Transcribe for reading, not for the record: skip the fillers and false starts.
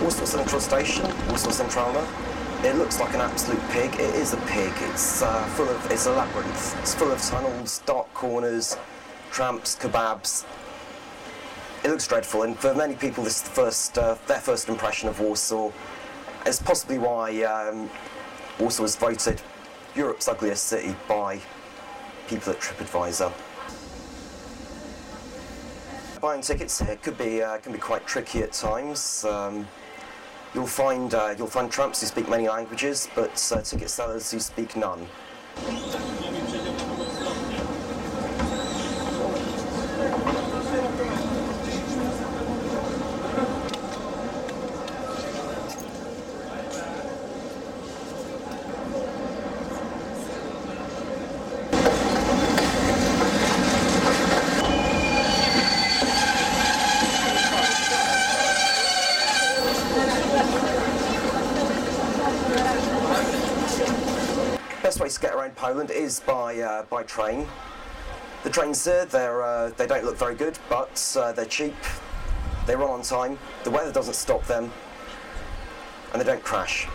Warsaw Central Station, Warsaw Centralna. It looks like an absolute pig. It is a pig. It's it's a labyrinth. It's full of tunnels, dark corners, tramps, kebabs. It looks dreadful, and for many people, this is their first impression of Warsaw. It's possibly why Warsaw was voted Europe's ugliest city by people at TripAdvisor. Buying tickets here can be quite tricky at times. You'll find tramps who speak many languages, but ticket sellers who speak none. Best way to get around Poland is by train. The trains here, they don't look very good, but they're cheap, they run on time, the weather doesn't stop them, and they don't crash.